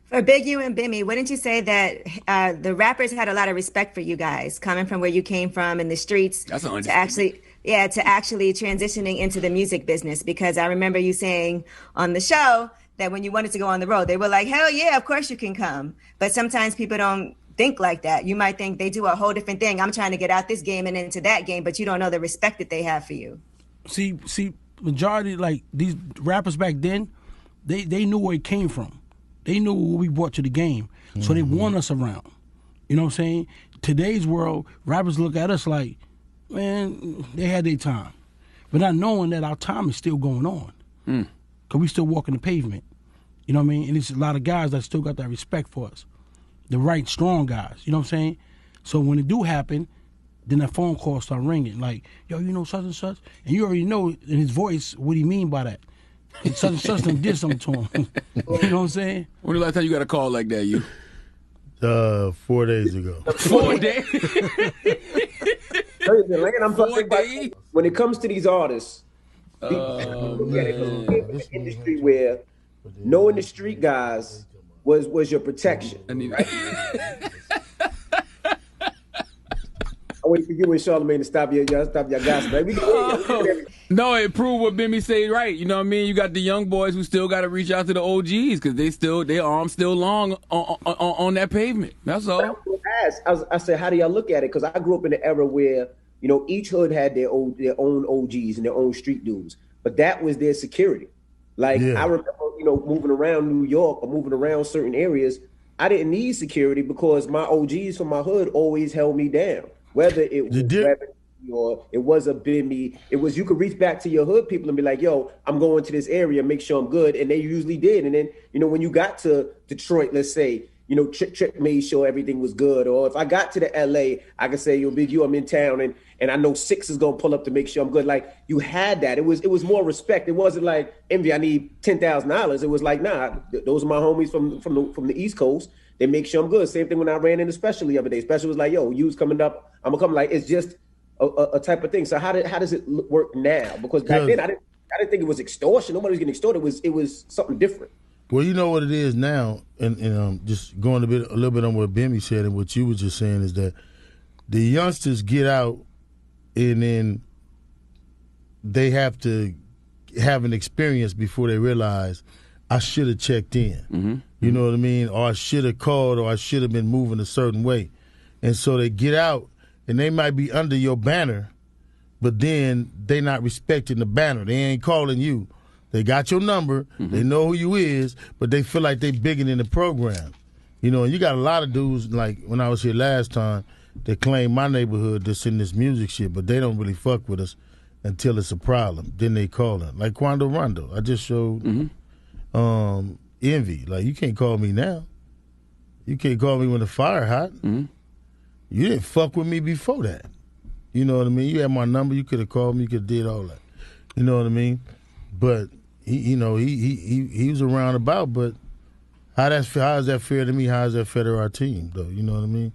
For Big U and Bimmy, wouldn't you say that the rappers had a lot of respect for you guys coming from where you came from in the streets That's an to understatement. actually, yeah, to actually transitioning into the music business? Because I remember you saying on the show that when you wanted to go on the road, they were like, hell yeah, of course you can come. But sometimes people don't think like that. You might think they do a whole different thing. I'm trying to get out this game and into that game, but you don't know the respect that they have for you. See, majority like these rappers back then, they knew where it came from. They knew what we brought to the game, so they want us around. You know what I'm saying? Today's world, rappers look at us like, man, they had their time, but not knowing that our time is still going on, cause we still walking the pavement. You know what I mean? And there's a lot of guys that still got that respect for us, the right, strong guys. You know what I'm saying? So when it do happen, then that phone call start ringing, like, yo, you know such and such, and you already know in his voice what he mean by that. And such and such done did something to him. You know what I'm saying? When the last time you got a call like that, you? 4 days ago. 4 days. I'm 4 days. when it comes to these artists, Oh, look at it, 'cause we man. came from an industry where knowing the street guys was your protection. I need- I wait for you and Charlamagne to stop your gossip. Baby. No, it proved what Bimmy said right. You know what I mean? You got the young boys who still got to reach out to the OGs because their arms still long on that pavement. That's all. I said, how do y'all look at it? Because I grew up in an era where each hood had their own OGs and their own street dudes, but that was their security. Like Yeah. I remember, moving around New York or moving around certain areas, I didn't need security because my OGs from my hood always held me down. Whether it was Reverend or it was a Bimmy, it was you could reach back to your hood people and be like, yo, I'm going to this area, make sure I'm good. And they usually did. And then, when you got to Detroit, let's say, Trick made sure everything was good. Or if I got to the LA, I could say, yo, Big U, I'm in town and I know Six is gonna pull up to make sure I'm good. Like you had that. It was more respect. It wasn't like Envy, I need $10,000. It was like, nah, those are my homies from the East Coast. They make sure I'm good. Same thing when I ran into Special the other day. Special was like, yo, you's coming up. I'm gonna come. Like it's just a type of thing. So how does it work now? Because back then I didn't think it was extortion. Nobody was getting extorted. It was something different. Well, you know what it is now, and just going a little bit on what Bimmy said and what you were just saying is that the youngsters get out and then they have to have an experience before they realize I should have checked in. Mm-hmm. You know what I mean? Or I should have called, or I should have been moving a certain way. And so they get out, and they might be under your banner, but then they not respecting the banner. They ain't calling you. They got your number. Mm-hmm. They know who you is, but they feel like they bigger than the program. And you got a lot of dudes, like when I was here last time, that claim my neighborhood that's in this music shit, but they don't really fuck with us until it's a problem. Then they call them. Like Quando Rondo. I just showed Envy. Like, you can't call me now. You can't call me when the fire hot. Mm-hmm. You didn't fuck with me before that. You know what I mean? You had my number. You could have called me. You could have did all that. You know what I mean? But he was around about. But how is that fair to me? How is that fair to our team, though? You know what I mean?